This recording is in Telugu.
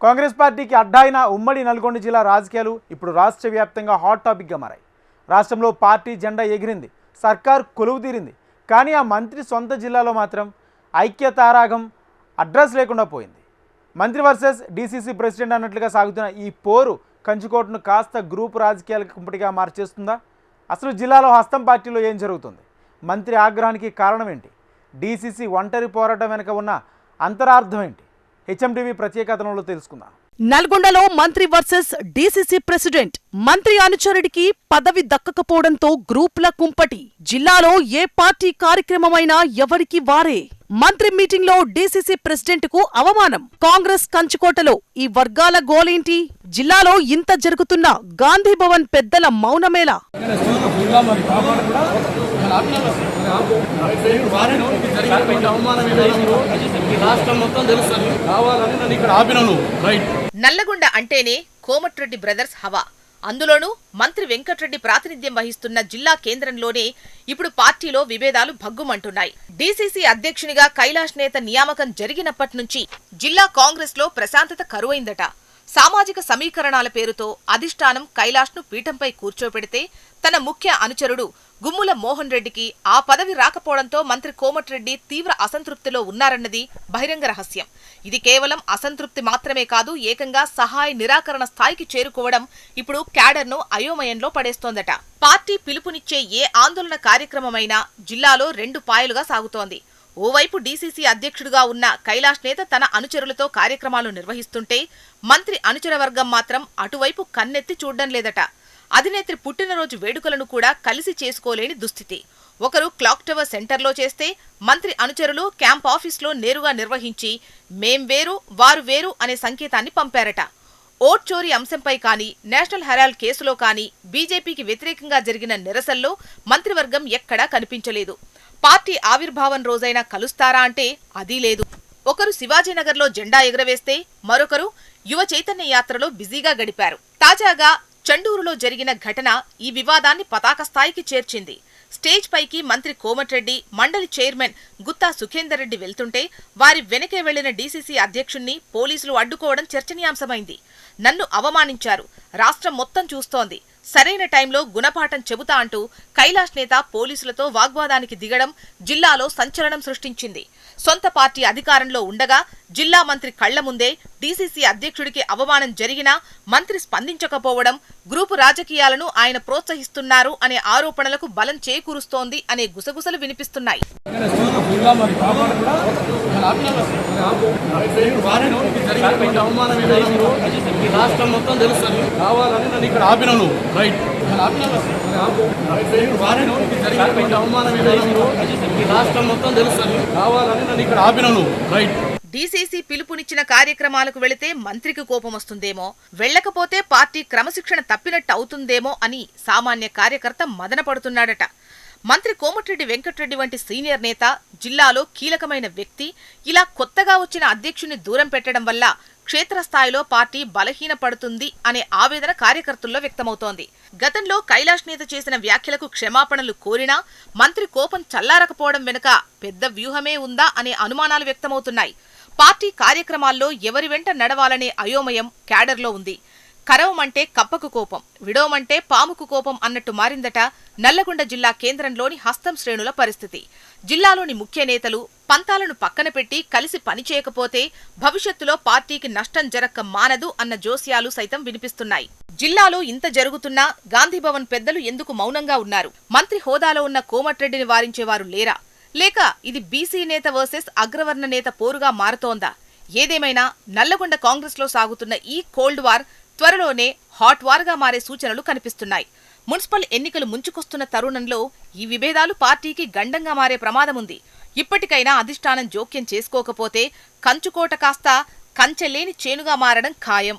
కాంగ్రెస్ పార్టీకి అడ్డా అయిన ఉమ్మడి నల్గొండ జిల్లా రాజకీయాలు ఇప్పుడు రాష్ట్ర వ్యాప్తంగా హాట్ టాపిక్గా మారాయి. రాష్ట్రంలో పార్టీ జెండా ఎగిరింది, సర్కార్ కొలువు తీరింది. కానీ ఆ మంత్రి సొంత జిల్లాలో మాత్రం ఐక్యతారాగం అడ్రస్ లేకుండా పోయింది. మంత్రి వర్సెస్ డీసీసీ ప్రెసిడెంట్ అన్నట్లుగా సాగుతున్న ఈ పోరు కంచుకోటను కాస్త గ్రూప్ రాజకీయాల కుంపటిగా మార్చేస్తుందా? అసలు జిల్లాలో హస్తం పార్టీలో ఏం జరుగుతుంది? మంత్రి ఆగ్రహానికి కారణం ఏంటి? డీసీసీ ఒంటరి పోరాటం వెనుక ఉన్న అంతరార్థం ఏంటి? హెచ్ఎంటీవీ ప్రత్యేక కథనంలో తెలుసుకుందాం. నల్గొండలో మంత్రి వర్సెస్ డీసీసీ ప్రెసిడెంట్. మంత్రి అనుచరుడికి పదవి దక్కకపోవడంతో గ్రూపుల కుంపటి. జిల్లాలో ఏ పార్టీ కార్యక్రమమైనా ఎవరికి వారే. మంత్రి మీటింగ్లో డీసీసీ ప్రెసిడెంట్ కు అవమానం. కాంగ్రెస్ కంచుకోటలో ఈ వర్గాల గోలేంటి? జిల్లాలో ఇంత జరుగుతున్న గాంధీ భవన్ పెద్దల మౌనమేలా? నల్లగొండ అంటేనే కోమటిరెడ్డి బ్రదర్స్ హవా. అందులోనూ మంత్రి వెంకట్రెడ్డి ప్రాతినిధ్యం వహిస్తున్న జిల్లా కేంద్రంలోనే ఇప్పుడు పార్టీలో విభేదాలు భగ్గుమంటున్నాయి. డీసీసీ అధ్యక్షునిగా కైలాష్ నేత నియామకం జరిగినప్పట్నుంచి జిల్లా కాంగ్రెస్ లో ప్రశాంతత కరువైందట. సామాజిక సమీకరణాల పేరుతో అధిష్టానం కైలాష్ను పీఠంపై కూర్చోపెడితే తన ముఖ్య అనుచరుడు గుమ్ముల మోహన్ రెడ్డికి ఆ పదవి రాకపోవడంతో మంత్రి కోమటిరెడ్డి తీవ్ర అసంతృప్తిలో ఉన్నారన్నది బహిరంగ రహస్యం. ఇది కేవలం అసంతృప్తి మాత్రమే కాదు, ఏకంగా సహాయ నిరాకరణ స్థాయికి చేరుకోవడం ఇప్పుడు క్యాడర్ను అయోమయంలో పడేస్తోందట. పార్టీ పిలుపునిచ్చే ఏ ఆందోళన కార్యక్రమమైనా జిల్లాలో రెండు పాయలుగా సాగుతోంది. ఓవైపు డీసీసీ అధ్యక్షుడిగా ఉన్న కైలాష్ నేత తన అనుచరులతో కార్యక్రమాలు నిర్వహిస్తుంటే మంత్రి అనుచర వర్గం మాత్రం అటువైపు కన్నెత్తి చూడ్డం లేదట. అధినేత్రి పుట్టినరోజు వేడుకలను కూడా కలిసి చేసుకోలేని దుస్థితి. ఒకరు క్లాక్ టవర్ సెంటర్లో చేస్తే మంత్రి అనుచరులు క్యాంప్ ఆఫీస్లో నేరుగా నిర్వహించి మేం వేరు వారు వేరు అనే సంకేతాన్ని పంపారట. ఓట్ చోరీ అంశంపై కానీ, నేషనల్ హెరాల్డ్ కేసులో కానీ బీజేపీకి వ్యతిరేకంగా జరిగిన నిరసనలో మంత్రివర్గం ఎక్కడా కనిపించలేదు. పార్టీ ఆవిర్భావం రోజైనా కలుస్తారా అంటే అదీ లేదు. ఒకరు శివాజీనగర్లో జెండా ఎగురవేస్తే మరొకరు యువ చైతన్య యాత్రలో బిజీగా గడిపారు. తాజాగా చండూరులో జరిగిన ఘటన ఈ వివాదాన్ని పతాక స్థాయికి చేర్చింది. స్టేజ్ పైకి మంత్రి కోమటిరెడ్డి, మండలి చైర్మన్ గుత్తా సుఖేందర్ రెడ్డి వెళ్తుంటే వారి వెనకే వెళ్లిన డీసీసీ అధ్యక్షుణ్ణి పోలీసులు అడ్డుకోవడం చర్చనీయాంశమైంది. నన్ను అవమానించారు, రాష్ట్రం మొత్తం చూస్తోంది, సరైన టైంలో గుణపాఠం చెబుతా అంటూ కైలాష్ నేత పోలీసులతో వాగ్వాదానికి దిగడం జిల్లాలో సంచలనం సృష్టించింది. సొంత పార్టీ అధికారంలో ఉండగా జిల్లా మంత్రి కళ్ల ముందే డీసీసీ అధ్యక్షుడికి అవమానం జరిగినా మంత్రి స్పందించకపోవడం గ్రూపు రాజకీయాలను ఆయన ప్రోత్సహిస్తున్నారు అనే ఆరోపణలకు బలం చేకూరుస్తోంది అనే గుసగుసలు వినిపిస్తున్నాయి. డీసీసీ పిలుపునిచ్చిన కార్యక్రమాలకు వెళితే మంత్రికి కోపం వస్తుందేమో, వెళ్లకపోతే పార్టీ క్రమశిక్షణ తప్పినట్టు అవుతుందేమో అని సామాన్య కార్యకర్త మదనపడుతున్నాడట. మంత్రి కోమటిరెడ్డి వెంకట్రెడ్డి వంటి సీనియర్ నేత, జిల్లాలో కీలకమైన వ్యక్తి ఇలా కొత్తగా వచ్చిన అధ్యక్షుని దూరం పెట్టడం వల్ల క్షేత్రస్థాయిలో పార్టీ బలహీనపడుతుంది అనే ఆవేదన కార్యకర్తల్లో వ్యక్తమవుతోంది. గతంలో కైలాష్ నేత చేసిన వ్యాఖ్యలకు క్షమాపణలు కోరినా మంత్రి కోపం చల్లారకపోవడం వెనుక పెద్ద వ్యూహమే ఉందా అనే అనుమానాలు వ్యక్తమవుతున్నాయి. పార్టీ కార్యక్రమాల్లో ఎవరి వెంట నడవాలనే అయోమయం క్యాడర్లో ఉంది. కరవమంటే కప్పకు కోపం, విడవమంటే పాముకు కోపం అన్నట్టు మారిందట నల్లగొండ జిల్లా కేంద్రంలోని హస్తం శ్రేణుల పరిస్థితి. జిల్లాలోని ముఖ్య నేతలు పంతాలను పక్కన పెట్టి కలిసి పనిచేయకపోతే భవిష్యత్తులో పార్టీకి నష్టం జరక్క మానదు అన్న జోస్యాలు సైతం వినిపిస్తున్నాయి. జిల్లాలో ఇంత జరుగుతున్నా గాంధీభవన్ పెద్దలు ఎందుకు మౌనంగా ఉన్నారు? మంత్రి హోదాలో ఉన్న కోమటిరెడ్డిని వారించేవారు లేరా? లేక ఇది బీసీ నేత వర్సెస్ అగ్రవర్ణ నేత పోరుగా మారుతోందా? ఏదేమైనా నల్లగొండ కాంగ్రెస్లో సాగుతున్న ఈ కోల్డ్ వార్ త్వరలోనే హాట్ వార్గా మారే సూచనలు కనిపిస్తున్నాయి. మున్సిపల్ ఎన్నికలు ముంచుకొస్తున్న తరుణంలో ఈ విభేదాలు పార్టీకి గండంగా మారే ప్రమాదముంది. ఇప్పటికైనా అధిష్టానం జోక్యం చేసుకోకపోతే కంచుకోట కాస్త కంచెలేని చేనుగా మారడం ఖాయం.